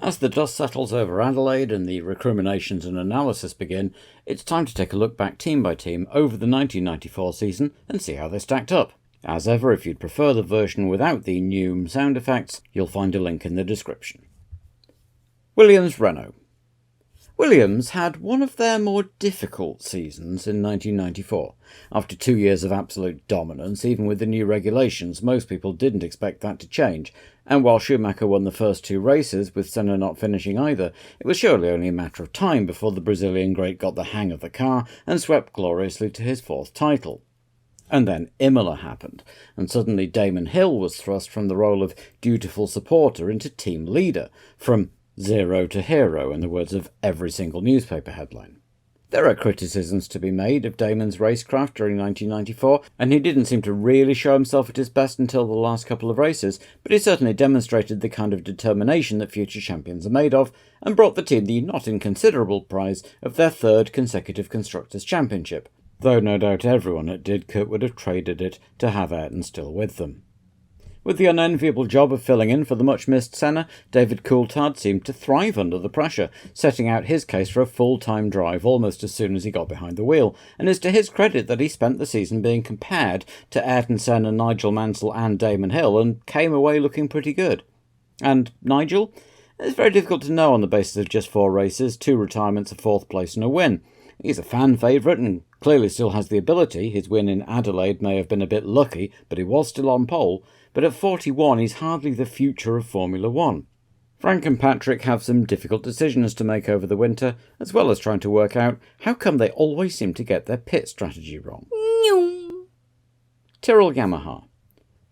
As the dust settles over Adelaide and the recriminations and analysis begin, it's time to take a look back team by team over the 1994 season and see how they stacked up. As ever, if you'd prefer the version without the new sound effects, you'll find a link in the description. Williams Renault. Williams had one of their more difficult seasons in 1994. After 2 years of absolute dominance, even with the new regulations, most people didn't expect that to change, and while Schumacher won the first 2 races, with Senna not finishing either, it was surely only a matter of time before the Brazilian great got the hang of the car and swept gloriously to his 4th title. And then Imola happened, and suddenly Damon Hill was thrust from the role of dutiful supporter into team leader, from zero to hero, in the words of every single newspaper headline. There are criticisms to be made of Damon's racecraft during 1994, and he didn't seem to really show himself at his best until the last couple of races, but he certainly demonstrated the kind of determination that future champions are made of, and brought the team the not inconsiderable prize of their 3rd consecutive Constructors' Championship, though no doubt everyone at Didcot would have traded it to have Ayrton still with them. With the unenviable job of filling in for the much-missed Senna, David Coulthard seemed to thrive under the pressure, setting out his case for a full-time drive almost as soon as he got behind the wheel, and it's to his credit that he spent the season being compared to Ayrton Senna, Nigel Mansell and Damon Hill, and came away looking pretty good. And Nigel? It's very difficult to know on the basis of just 4 races, 2 retirements, a 4th place and a win. He's a fan favourite and clearly still has the ability. His win in Adelaide may have been a bit lucky, but he was still on pole. But at 41, he's hardly the future of Formula One. Frank and Patrick have some difficult decisions to make over the winter, as well as trying to work out how come they always seem to get their pit strategy wrong. Tyrrell Yamaha.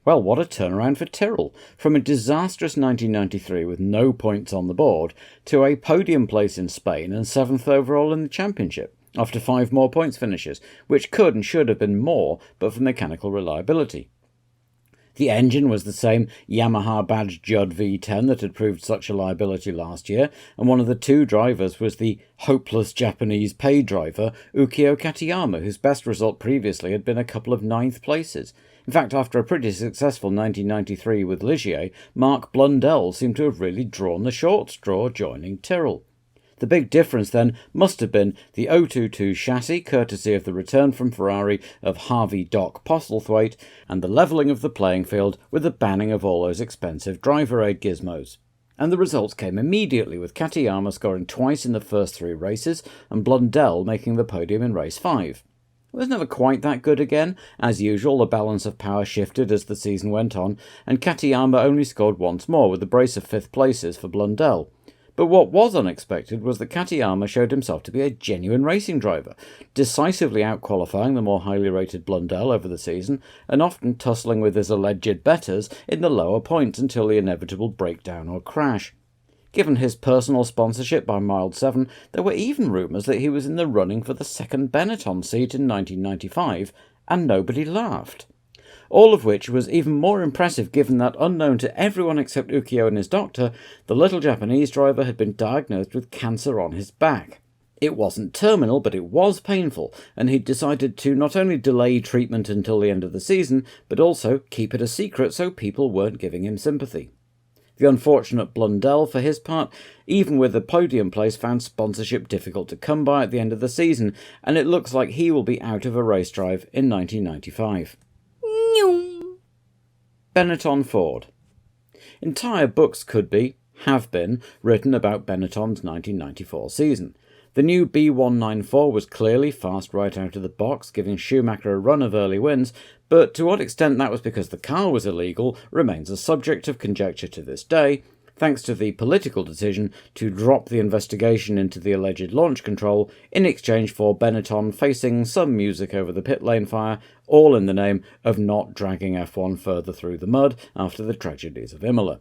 Well, what a turnaround for Tyrrell, from a disastrous 1993 with no points on the board to a podium place in Spain and 7th overall in the championship, after 5 more points finishes, which could and should have been more but for mechanical reliability. The engine was the same Yamaha badged Judd V10 that had proved such a liability last year, and one of the 2 drivers was the hopeless Japanese paid driver Ukyo Katayama, whose best result previously had been a couple of 9th places. In fact, after a pretty successful 1993 with Ligier, Mark Blundell seemed to have really drawn the short straw, joining Tyrrell. The big difference then must have been the 022 chassis, courtesy of the return from Ferrari of Harvey Doc Postlethwaite, and the levelling of the playing field with the banning of all those expensive driver aid gizmos. And the results came immediately, with Katayama scoring twice in the first 3 races, and Blundell making the podium in race 5. It was never quite that good again. As usual, the balance of power shifted as the season went on, and Katayama only scored once more, with a brace of 5th places for Blundell. But what was unexpected was that Katayama showed himself to be a genuine racing driver, decisively out-qualifying the more highly rated Blundell over the season, and often tussling with his alleged betters in the lower points until the inevitable breakdown or crash. Given his personal sponsorship by Mild 7, there were even rumours that he was in the running for the 2nd Benetton seat in 1995, and nobody laughed. All of which was even more impressive given that, unknown to everyone except Ukyo and his doctor, the little Japanese driver had been diagnosed with cancer on his back. It wasn't terminal, but it was painful, and he'd decided to not only delay treatment until the end of the season, but also keep it a secret so people weren't giving him sympathy. The unfortunate Blundell, for his part, even with a podium place, found sponsorship difficult to come by at the end of the season, and it looks like he will be out of a race drive in 1995. Benetton Ford. Entire books could be, have been, written about Benetton's 1994 season. The new B194 was clearly fast right out of the box, giving Schumacher a run of early wins, but to what extent that was because the car was illegal remains a subject of conjecture to this day, thanks to the political decision to drop the investigation into the alleged launch control in exchange for Benetton facing some music over the pit lane fire, all in the name of not dragging F1 further through the mud after the tragedies of Imola.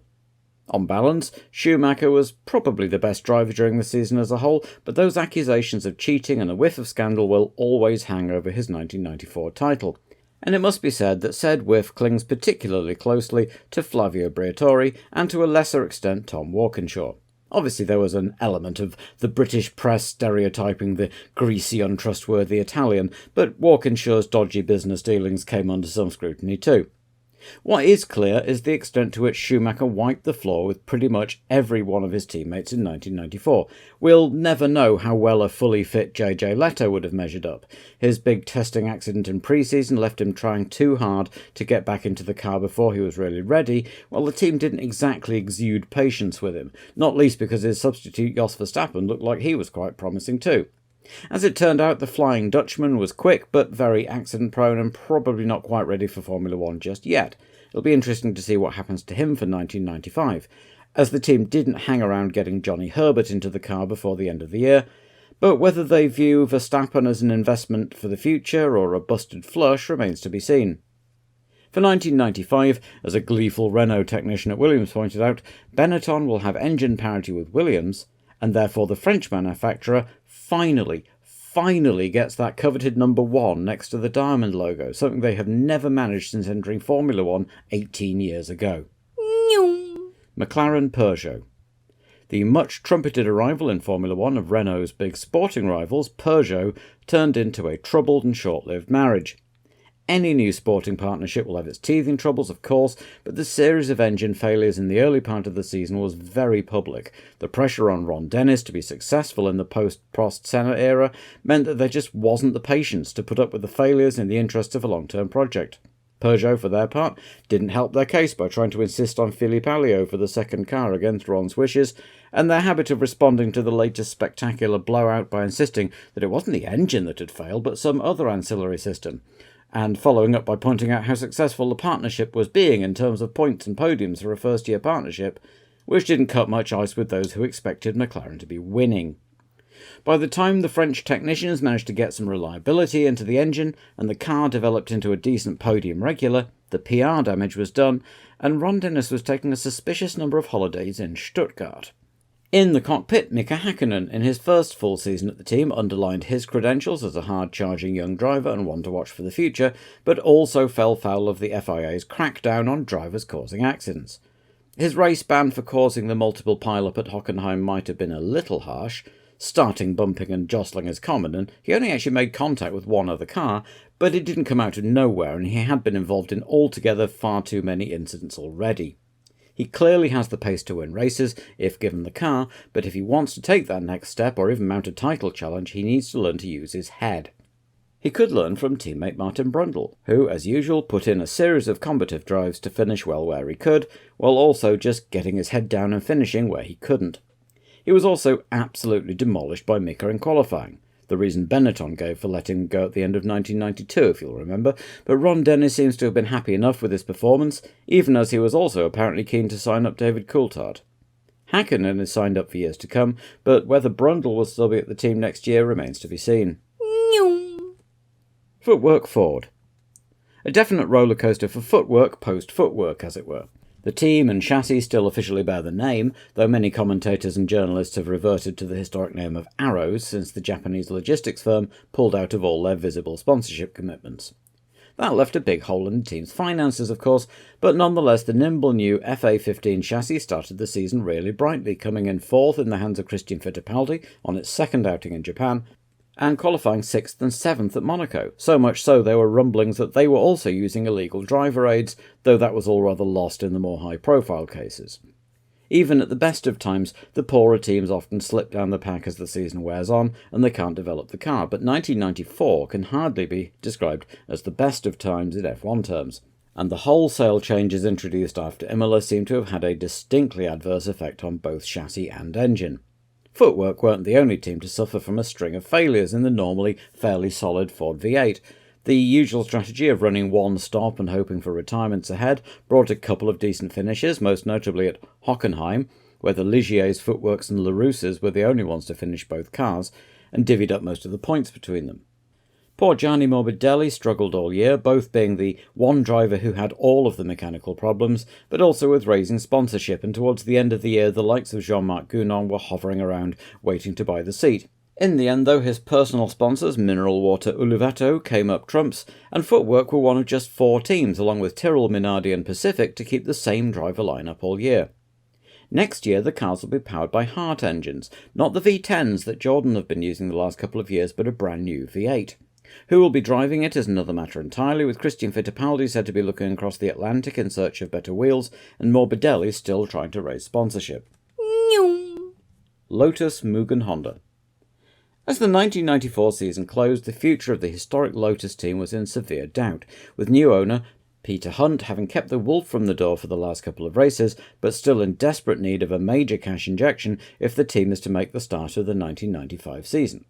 On balance, Schumacher was probably the best driver during the season as a whole, but those accusations of cheating and a whiff of scandal will always hang over his 1994 title. And it must be said that said whiff clings particularly closely to Flavio Briatore and to a lesser extent Tom Walkinshaw. Obviously there was an element of the British press stereotyping the greasy, untrustworthy Italian, but Walkinshaw's dodgy business dealings came under some scrutiny too. What is clear is the extent to which Schumacher wiped the floor with pretty much every one of his teammates in 1994. We'll never know how well a fully fit JJ Leto would have measured up. His big testing accident in pre-season left him trying too hard to get back into the car before he was really ready, while the team didn't exactly exude patience with him, not least because his substitute Jos Verstappen looked like he was quite promising too. As it turned out, the Flying Dutchman was quick but very accident-prone and probably not quite ready for Formula 1 just yet. It'll be interesting to see what happens to him for 1995, as the team didn't hang around getting Johnny Herbert into the car before the end of the year, but whether they view Verstappen as an investment for the future or a busted flush remains to be seen. For 1995, as a gleeful Renault technician at Williams pointed out, Benetton will have engine parity with Williams, and therefore the French manufacturer finally gets that coveted number 1 next to the diamond logo, something they have never managed since entering Formula 1 18 years ago. McLaren Peugeot. The much trumpeted arrival in Formula 1 of Renault's big sporting rivals, Peugeot, turned into a troubled and short-lived marriage. Any new sporting partnership will have its teething troubles, of course, but the series of engine failures in the early part of the season was very public. The pressure on Ron Dennis to be successful in the post-Prost Senna era meant that there just wasn't the patience to put up with the failures in the interest of a long-term project. Peugeot, for their part, didn't help their case by trying to insist on Philippe Alliot for the second car against Ron's wishes, and their habit of responding to the latest spectacular blowout by insisting that it wasn't the engine that had failed, but some other ancillary system, and following up by pointing out how successful the partnership was being in terms of points and podiums for a first-year partnership, which didn't cut much ice with those who expected McLaren to be winning. By the time the French technicians managed to get some reliability into the engine and the car developed into a decent podium regular, the PR damage was done, and Ron Dennis was taking a suspicious number of holidays in Stuttgart. In the cockpit, Mika Hakkinen, in his first full season at the team, underlined his credentials as a hard-charging young driver and one to watch for the future, but also fell foul of the FIA's crackdown on drivers causing accidents. His race ban for causing the multiple pile-up at Hockenheim might have been a little harsh. Starting bumping and jostling is common, and he only actually made contact with one other car, but it didn't come out of nowhere, and he had been involved in altogether far too many incidents already. He clearly has the pace to win races, if given the car, but if he wants to take that next step or even mount a title challenge, he needs to learn to use his head. He could learn from teammate Martin Brundle, who, as usual, put in a series of combative drives to finish well where he could, while also just getting his head down and finishing where he couldn't. He was also absolutely demolished by Mika in qualifying, the reason Benetton gave for letting him go at the end of 1992, if you'll remember, but Ron Dennis seems to have been happy enough with his performance, even as he was also apparently keen to sign up David Coulthard. Hakkinen is signed up for years to come, but whether Brundle will still be at the team next year remains to be seen. Footwork Ford. A definite rollercoaster for Footwork post-Footwork, as it were. The team and chassis still officially bear the name, though many commentators and journalists have reverted to the historic name of Arrows since the Japanese logistics firm pulled out of all their visible sponsorship commitments. That left a big hole in the team's finances, of course, but nonetheless the nimble new FA15 chassis started the season really brightly, coming in 4th in the hands of Christian Fittipaldi on its second outing in Japan, and qualifying 6th and 7th at Monaco, so much so there were rumblings that they were also using illegal driver aids, though that was all rather lost in the more high-profile cases. Even at the best of times, the poorer teams often slip down the pack as the season wears on, and they can't develop the car, but 1994 can hardly be described as the best of times in F1 terms, and the wholesale changes introduced after Imola seem to have had a distinctly adverse effect on both chassis and engine. Footwork weren't the only team to suffer from a string of failures in the normally fairly solid Ford V8. The usual strategy of running one stop and hoping for retirements ahead brought a couple of decent finishes, most notably at Hockenheim, where the Ligier's, Footworks and Larousse's were the only ones to finish both cars, and divvied up most of the points between them. Poor Gianni Morbidelli struggled all year, both being the one driver who had all of the mechanical problems, but also with raising sponsorship, and towards the end of the year the likes of Jean-Marc Gounon were hovering around waiting to buy the seat. In the end, though, his personal sponsors, Mineral Water Uluvato, came up trumps, and Footwork were one of just 4 teams, along with Tyrrell, Minardi and Pacific, to keep the same driver lineup all year. Next year, the cars will be powered by Hart engines, not the V10s that Jordan have been using the last couple of years, but a brand new V8. Who will be driving it is another matter entirely, with Christian Fittipaldi said to be looking across the Atlantic in search of better wheels, and Morbidelli still trying to raise sponsorship. Lotus, Mugen, Honda. As the 1994 season closed, the future of the historic Lotus team was in severe doubt, with new owner Peter Hunt having kept the wolf from the door for the last couple of races, but still in desperate need of a major cash injection if the team is to make the start of the 1995 season.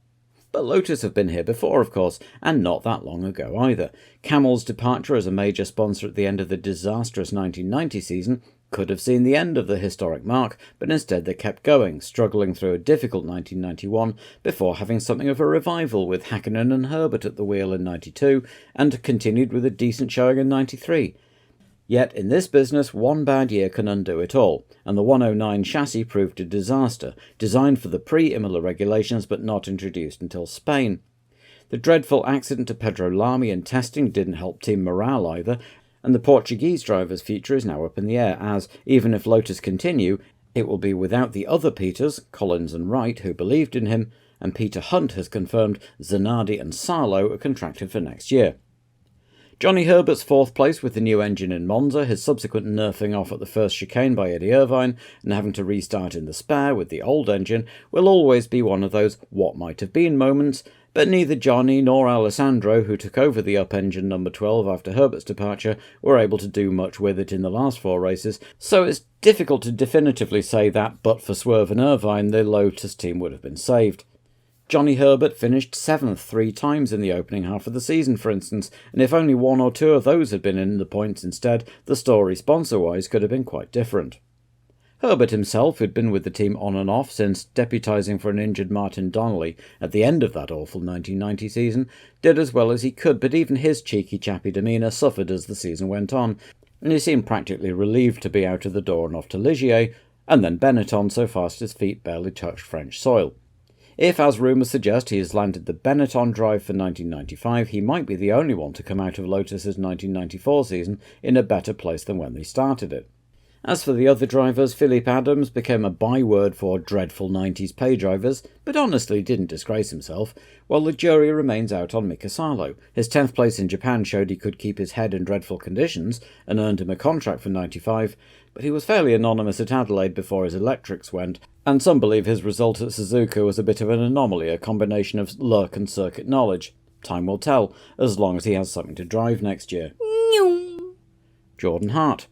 But Lotus have been here before, of course, and not that long ago either. Camel's departure as a major sponsor at the end of the disastrous 1990 season could have seen the end of the historic mark, but instead they kept going, struggling through a difficult 1991 before having something of a revival with Hakkinen and Herbert at the wheel in 92, and continued with a decent showing in 93. Yet in this business, one bad year can undo it all, and the 109 chassis proved a disaster, designed for the pre-Imola regulations but not introduced until Spain. The dreadful accident to Pedro Lamy in testing didn't help team morale either, and the Portuguese driver's future is now up in the air as, even if Lotus continue, it will be without the other Peters, Collins and Wright, who believed in him, and Peter Hunt has confirmed Zanardi and Sarlo are contracted for next year. Johnny Herbert's fourth place with the new engine in Monza, his subsequent nerfing off at the first chicane by Eddie Irvine, and having to restart in the spare with the old engine, will always be one of those what might have been moments, but neither Johnny nor Alessandro, who took over the up-engine number 12 after Herbert's departure, were able to do much with it in the last 4 races, so it's difficult to definitively say that, but for Swerve and Irvine, the Lotus team would have been saved. Johnny Herbert finished 7th 3 times in the opening half of the season, for instance, and if only 1 or 2 of those had been in the points instead, the story sponsor-wise could have been quite different. Herbert himself, who'd been with the team on and off since deputising for an injured Martin Donnelly at the end of that awful 1990 season, did as well as he could, but even his cheeky chappy demeanour suffered as the season went on, and he seemed practically relieved to be out of the door and off to Ligier, and then Benetton so fast his feet barely touched French soil. If, as rumours suggest, he has landed the Benetton drive for 1995, he might be the only one to come out of Lotus's 1994 season in a better place than when they started it. As for the other drivers, Philippe Adams became a byword for dreadful 90s pay drivers, but honestly didn't disgrace himself, while the jury remains out on Mika Salo. His 10th place in Japan showed he could keep his head in dreadful conditions, and earned him a contract for 95, but he was fairly anonymous at Adelaide before his electrics went, and some believe his result at Suzuka was a bit of an anomaly, a combination of luck and circuit knowledge. Time will tell, as long as he has something to drive next year. Jordan Hart.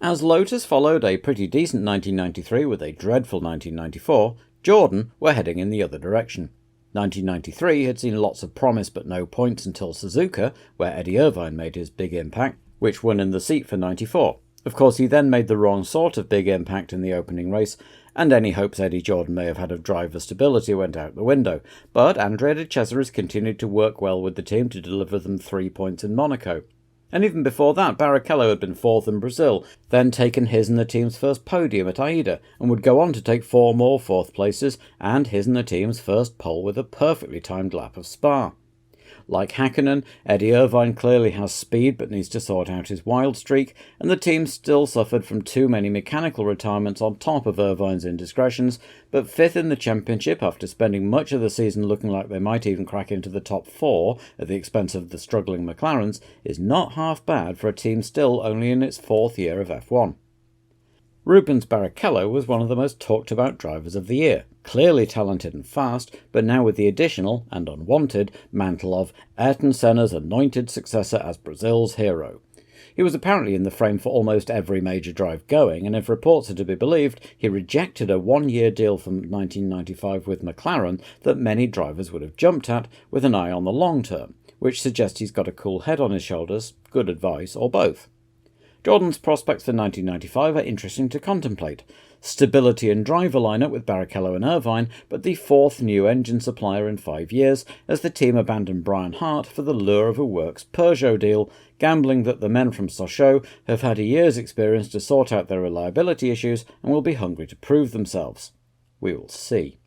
As Lotus followed a pretty decent 1993 with a dreadful 1994, Jordan were heading in the other direction. 1993 had seen lots of promise but no points until Suzuka, where Eddie Irvine made his big impact, which won in the seat for 94. Of course, he then made the wrong sort of big impact in the opening race, and any hopes Eddie Jordan may have had of driver stability went out the window, but Andrea de Cesaris continued to work well with the team to deliver them 3 points in Monaco. And even before that, Barrichello had been 4th in Brazil, then taken his and the team's first podium at Aida, and would go on to take 4 more 4th places, and his and the team's first pole with a perfectly timed lap of Spa. Like Hakkinen, Eddie Irvine clearly has speed but needs to sort out his wild streak, and the team still suffered from too many mechanical retirements on top of Irvine's indiscretions, but 5th in the championship after spending much of the season looking like they might even crack into the top 4 at the expense of the struggling McLarens is not half bad for a team still only in its 4th year of F1. Rubens Barrichello was one of the most talked about drivers of the year, clearly talented and fast, but now with the additional, and unwanted, mantle of Ayrton Senna's anointed successor as Brazil's hero. He was apparently in the frame for almost every major drive going, and if reports are to be believed, he rejected a 1-year deal from 1995 with McLaren that many drivers would have jumped at with an eye on the long term, which suggests he's got a cool head on his shoulders, good advice, or both. Jordan's prospects for 1995 are interesting to contemplate. Stability in driver lineup with Barrichello and Irvine, but the 4th new engine supplier in 5 years, as the team abandoned Brian Hart for the lure of a works Peugeot deal, gambling that the men from Sochaux have had a year's experience to sort out their reliability issues and will be hungry to prove themselves. We will see.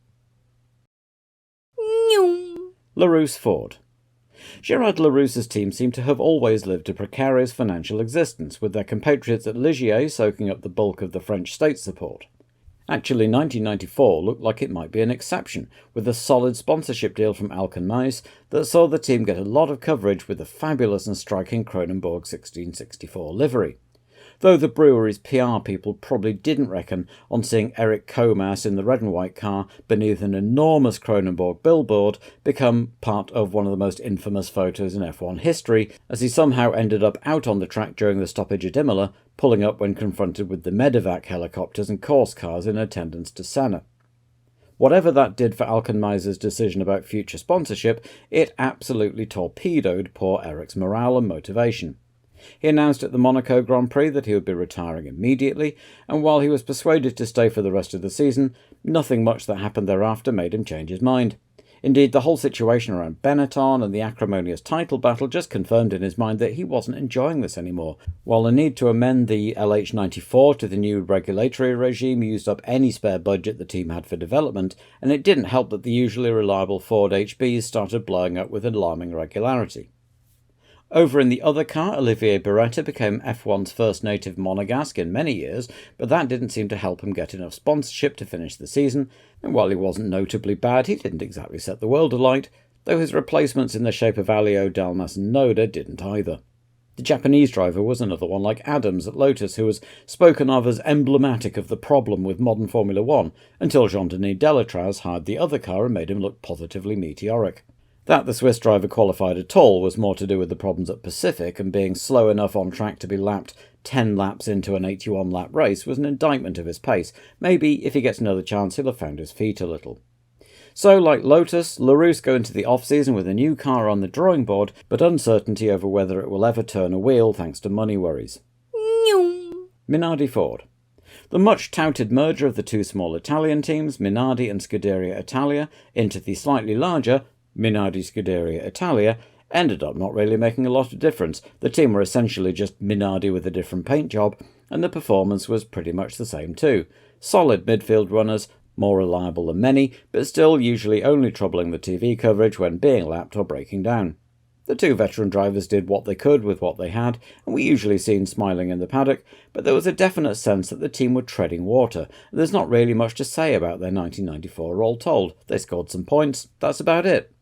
Larrousse Ford. Gerard Larousse's team seemed to have always lived a precarious financial existence, with their compatriots at Ligier soaking up the bulk of the French state support. Actually, 1994 looked like it might be an exception, with a solid sponsorship deal from Alken Meis that saw the team get a lot of coverage with the fabulous and striking Kronenbourg 1664 livery. Though the brewery's PR people probably didn't reckon on seeing Eric Comas in the red and white car beneath an enormous Kronenbourg billboard become part of one of the most infamous photos in F1 history, as he somehow ended up out on the track during the stoppage at Imola, pulling up when confronted with the Medevac helicopters and course cars in attendance to Senna. Whatever that did for Alken Meis's decision about future sponsorship, it absolutely torpedoed poor Eric's morale and motivation. He announced at the Monaco Grand Prix that he would be retiring immediately, and while he was persuaded to stay for the rest of the season, nothing much that happened thereafter made him change his mind. Indeed, the whole situation around Benetton and the acrimonious title battle just confirmed in his mind that he wasn't enjoying this anymore, while the need to amend the LH94 to the new regulatory regime used up any spare budget the team had for development, and it didn't help that the usually reliable Ford HBs started blowing up with alarming regularity. Over in the other car, Olivier Beretta became F1's first native monegasque in many years, but that didn't seem to help him get enough sponsorship to finish the season, and while he wasn't notably bad, he didn't exactly set the world alight, though his replacements in the shape of Alio, Dalmas and Noda didn't either. The Japanese driver was another one like Adams at Lotus, who was spoken of as emblematic of the problem with modern Formula One, until Jean-Denis Delatraz hired the other car and made him look positively meteoric. That the Swiss driver qualified at all was more to do with the problems at Pacific, and being slow enough on track to be lapped 10 laps into an 81-lap race was an indictment of his pace. Maybe, if he gets another chance, he'll have found his feet a little. So, like Lotus, Larrousse go into the off-season with a new car on the drawing board, but uncertainty over whether it will ever turn a wheel thanks to money worries. Minardi Ford. The much-touted merger of the two small Italian teams, Minardi and Scuderia Italia, into the slightly larger Minardi Scuderia Italia, ended up not really making a lot of difference. The team were essentially just Minardi with a different paint job, and the performance was pretty much the same too. Solid midfield runners, more reliable than many, but still usually only troubling the TV coverage when being lapped or breaking down. The two veteran drivers did what they could with what they had, and were usually seen smiling in the paddock, but there was a definite sense that the team were treading water, and there's not really much to say about their 1994 all told. They scored some points, that's about it.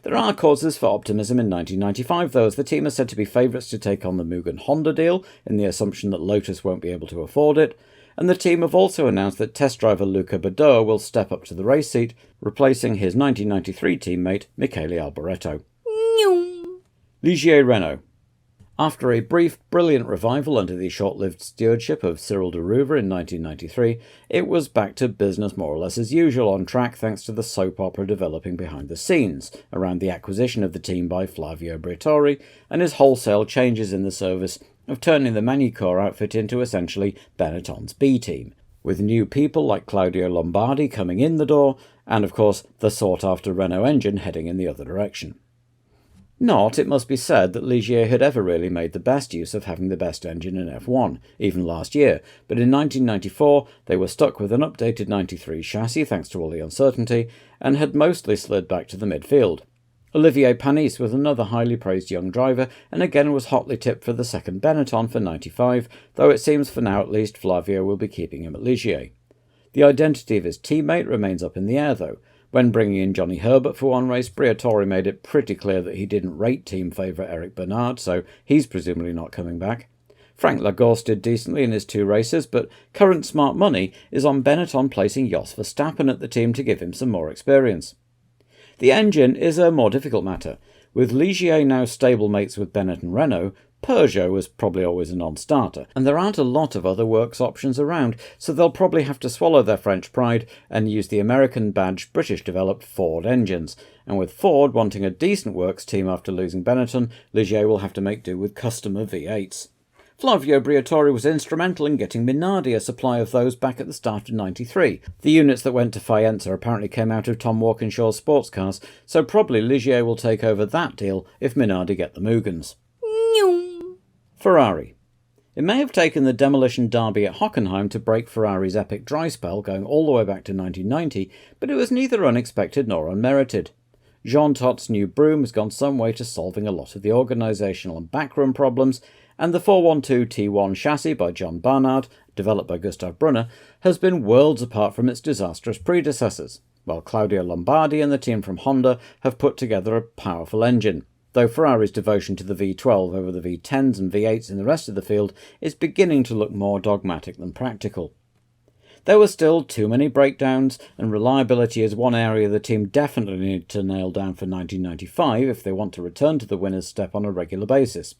There are causes for optimism in 1995, though, as the team are said to be favourites to take on the Mugen Honda deal, in the assumption that Lotus won't be able to afford it, and the team have also announced that test driver Luca Badoer will step up to the race seat, replacing his 1993 teammate Michele Alboreto. Ligier Renault. After a brief, brilliant revival under the short-lived stewardship of Cyril de Rouver in 1993, it was back to business more or less as usual on track thanks to the soap opera developing behind the scenes, around the acquisition of the team by Flavio Briatore and his wholesale changes in the service of turning the Magny-Cours outfit into essentially Benetton's B team, with new people like Claudio Lombardi coming in the door, and of course the sought-after Renault engine heading in the other direction. Not, it must be said, that Ligier had ever really made the best use of having the best engine in F1, even last year, but in 1994 they were stuck with an updated 93 chassis thanks to all the uncertainty, and had mostly slid back to the midfield. Olivier Panis was another highly praised young driver, and again was hotly tipped for the second Benetton for 95, though it seems for now at least Flavio will be keeping him at Ligier. The identity of his teammate remains up in the air though. When bringing in Johnny Herbert for one race, Briatore made it pretty clear that he didn't rate team favourite Eric Bernard, so he's presumably not coming back. Frank Lagorce did decently in his two races, but current smart money is on Benetton placing Jos Verstappen at the team to give him some more experience. The engine is a more difficult matter. With Ligier now stablemates with Benetton Renault, Peugeot was probably always a non-starter, and there aren't a lot of other works options around, so they'll probably have to swallow their French pride and use the American-badged British-developed Ford engines. And with Ford wanting a decent works team after losing Benetton, Ligier will have to make do with customer V8s. Flavio Briatore was instrumental in getting Minardi a supply of those back at the start of 93. The units that went to Faenza apparently came out of Tom Walkinshaw's sports cars, so probably Ligier will take over that deal if Minardi get the Mugens. Ferrari. It may have taken the demolition derby at Hockenheim to break Ferrari's epic dry spell going all the way back to 1990, but it was neither unexpected nor unmerited. Jean Tot's new broom has gone some way to solving a lot of the organisational and backroom problems, and the 412 T1 chassis by John Barnard developed by Gustav Brunner, has been worlds apart from its disastrous predecessors, while Claudio Lombardi and the team from Honda have put together a powerful engine, though Ferrari's devotion to the V12 over the V10s and V8s in the rest of the field is beginning to look more dogmatic than practical. There were still too many breakdowns, and reliability is one area the team definitely need to nail down for 1995 if they want to return to the winner's step on a regular basis.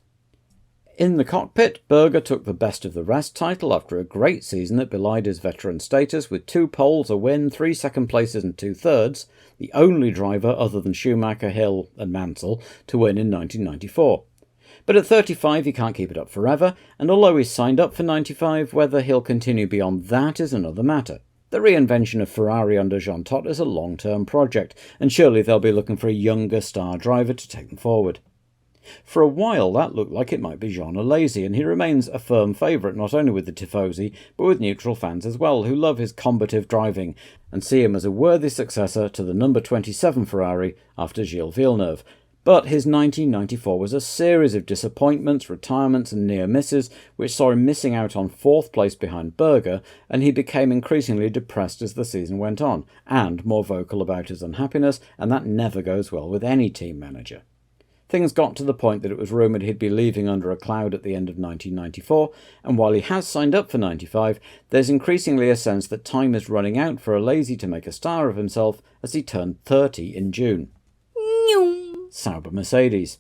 In the cockpit, Berger took the best of the rest title after a great season that belied his veteran status with 2 poles, a win, 3 second places and 2 thirds, the only driver other than Schumacher, Hill and Mansell to win in 1994. But at 35 he can't keep it up forever, and although he's signed up for 95, whether he'll continue beyond that is another matter. The reinvention of Ferrari under Jean Todt is a long-term project, and surely they'll be looking for a younger star driver to take them forward. For a while that looked like it might be Jean Alesi, and he remains a firm favourite not only with the Tifosi, but with neutral fans as well, who love his combative driving and see him as a worthy successor to the number 27 Ferrari after Gilles Villeneuve. But his 1994 was a series of disappointments, retirements and near misses, which saw him missing out on 4th place behind Berger, and he became increasingly depressed as the season went on, and more vocal about his unhappiness, and that never goes well with any team manager. Things got to the point that it was rumoured he'd be leaving under a cloud at the end of 1994, and while he has signed up for 95, there's increasingly a sense that time is running out for Alesi to make a star of himself as he turned 30 in June. Sauber Mercedes.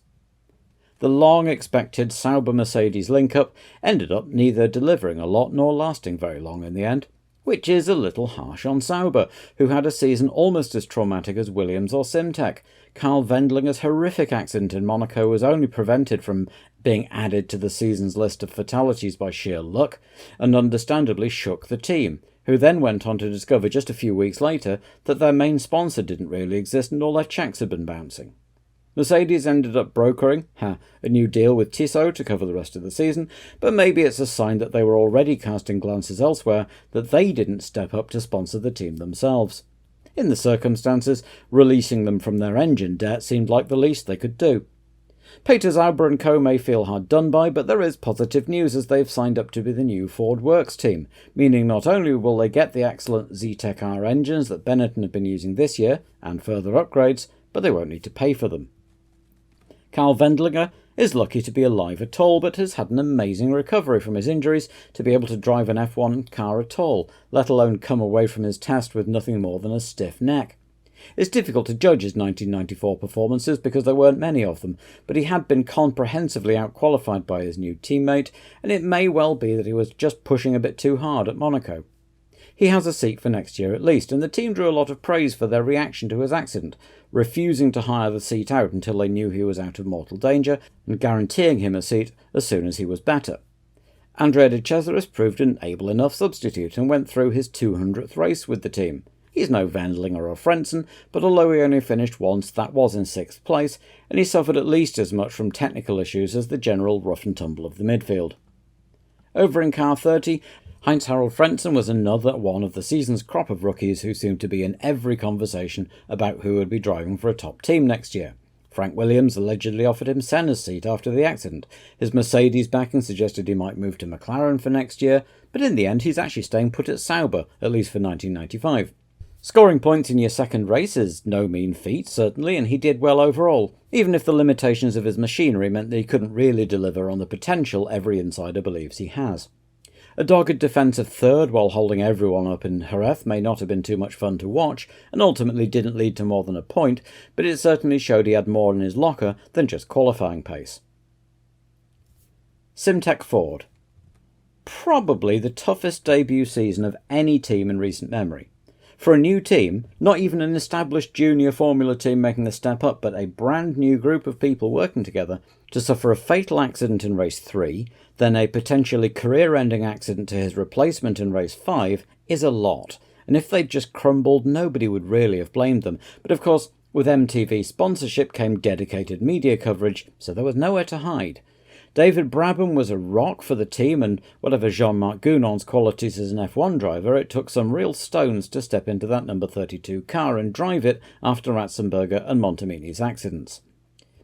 The long-expected Sauber Mercedes link-up ended up neither delivering a lot nor lasting very long in the end, which is a little harsh on Sauber, who had a season almost as traumatic as Williams or Simtek. Karl Wendlinger's horrific accident in Monaco was only prevented from being added to the season's list of fatalities by sheer luck, and understandably shook the team, who then went on to discover just a few weeks later that their main sponsor didn't really exist and all their checks had been bouncing. Mercedes ended up brokering a new deal with Tissot to cover the rest of the season, but maybe it's a sign that they were already casting glances elsewhere that they didn't step up to sponsor the team themselves. In the circumstances, releasing them from their engine debt seemed like the least they could do. Peter Sauber and co may feel hard done by, but there is positive news as they've signed up to be the new Ford Works team, meaning not only will they get the excellent Zetec R engines that Benetton have been using this year, and further upgrades, but they won't need to pay for them. Karl Wendlinger is lucky to be alive at all, but has had an amazing recovery from his injuries to be able to drive an F1 car at all, let alone come away from his test with nothing more than a stiff neck. It's difficult to judge his 1994 performances because there weren't many of them, but he had been comprehensively outqualified by his new teammate, and it may well be that he was just pushing a bit too hard at Monaco. He has a seat for next year at least, and the team drew a lot of praise for their reaction to his accident, refusing to hire the seat out until they knew he was out of mortal danger, and guaranteeing him a seat as soon as he was better. Andrea de Cesaris proved an able enough substitute and went through his 200th race with the team. He's no Wendlinger or Frentzen, but although he only finished once, that was in 6th place, and he suffered at least as much from technical issues as the general rough and tumble of the midfield. Over in car 30, Heinz-Harald Frentzen was another one of the season's crop of rookies who seemed to be in every conversation about who would be driving for a top team next year. Frank Williams allegedly offered him Senna's seat after the accident. His Mercedes backing suggested he might move to McLaren for next year, but in the end he's actually staying put at Sauber, at least for 1995. Scoring points in your second race is no mean feat, certainly, and he did well overall, even if the limitations of his machinery meant that he couldn't really deliver on the potential every insider believes he has. A dogged defence of third while holding everyone up in Jerez may not have been too much fun to watch, and ultimately didn't lead to more than a point, but it certainly showed he had more in his locker than just qualifying pace. Simtek Ford. Probably the toughest debut season of any team in recent memory. For a new team, not even an established junior Formula team making the step up, but a brand new group of people working together, to suffer a fatal accident in race 3, then a potentially career-ending accident to his replacement in race 5, is a lot. And if they'd just crumbled, nobody would really have blamed them. But of course, with MTV sponsorship came dedicated media coverage, so there was nowhere to hide. David Brabham was a rock for the team, and whatever Jean-Marc Gounon's qualities as an F1 driver, it took some real stones to step into that number 32 car and drive it after Ratzenberger and Montemini's accidents.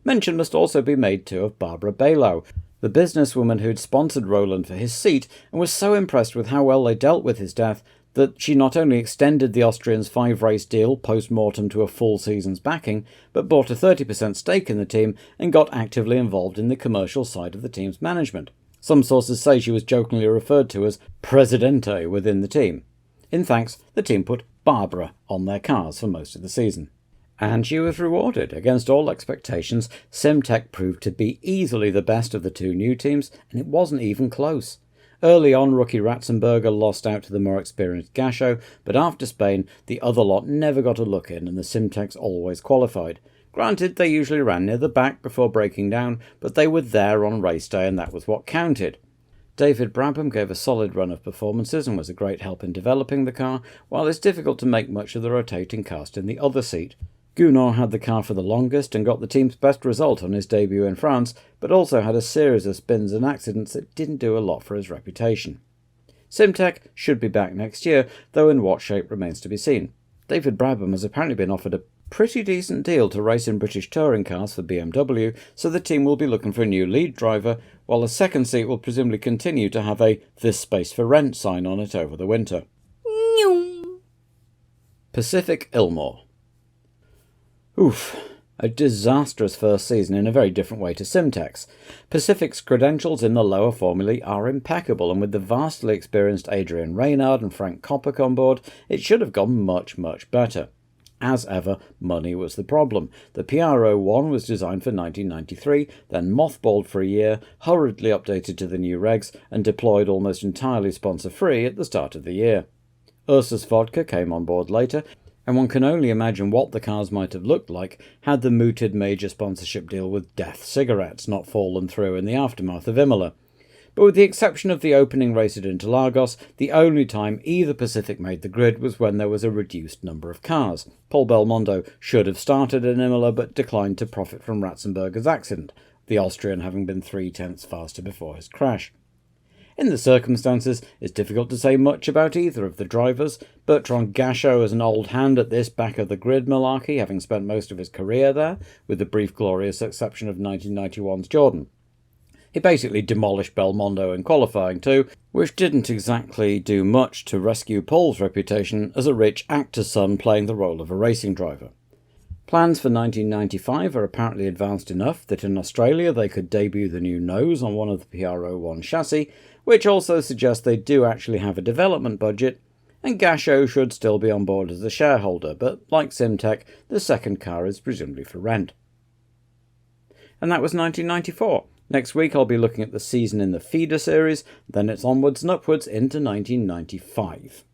Mention must also be made too of Barbara Bailau, The businesswoman who'd sponsored Roland for his seat and was so impressed with how well they dealt with his death that she not only extended the Austrian's 5-race deal post-mortem to a full season's backing, but bought a 30% stake in the team and got actively involved in the commercial side of the team's management. Some sources say she was jokingly referred to as Presidente within the team. In thanks, the team put Barbara on their cars for most of the season. And she was rewarded. Against all expectations, Simtek proved to be easily the best of the two new teams, and it wasn't even close. Early on, rookie Ratzenberger lost out to the more experienced Gachot, but after Spain, the other lot never got a look in, and the Simteks always qualified. Granted, they usually ran near the back before breaking down, but they were there on race day, and that was what counted. David Brabham gave a solid run of performances and was a great help in developing the car, while it's difficult to make much of the rotating cast in the other seat. Gounod had the car for the longest and got the team's best result on his debut in France, but also had a series of spins and accidents that didn't do a lot for his reputation. Simtek should be back next year, though in what shape remains to be seen. David Brabham has apparently been offered a pretty decent deal to race in British touring cars for BMW, so the team will be looking for a new lead driver, while the second seat will presumably continue to have a "This Space for Rent" sign on it over the winter. Pacific Ilmore. Oof. A disastrous first season in a very different way to Simtek's. Pacific's credentials in the lower formulae are impeccable, and with the vastly experienced Adrian Reynard and Frank Kopic on board, it should have gone much, much better. As ever, money was the problem. The PR01 was designed for 1993, then mothballed for a year, hurriedly updated to the new regs, and deployed almost entirely sponsor-free at the start of the year. Ursus Vodka came on board later, and one can only imagine what the cars might have looked like had the mooted major sponsorship deal with Death Cigarettes not fallen through in the aftermath of Imola. But with the exception of the opening race at Interlagos, the only time either Pacific made the grid was when there was a reduced number of cars. Paul Belmondo should have started in Imola but declined to profit from Ratzenberger's accident, the Austrian having been 3/10 faster before his crash. In the circumstances, it's difficult to say much about either of the drivers. Bertrand Gachot is an old hand at this back-of-the-grid malarkey, having spent most of his career there, with the brief glorious exception of 1991's Jordan. He basically demolished Belmondo in qualifying too, which didn't exactly do much to rescue Paul's reputation as a rich actor's son playing the role of a racing driver. Plans for 1995 are apparently advanced enough that in Australia they could debut the new nose on one of the PR01 chassis, which also suggests they do actually have a development budget, and Gachot should still be on board as a shareholder, but like Simtek, the second car is presumably for rent. And that was 1994. Next week I'll be looking at the season in the feeder series, then it's onwards and upwards into 1995.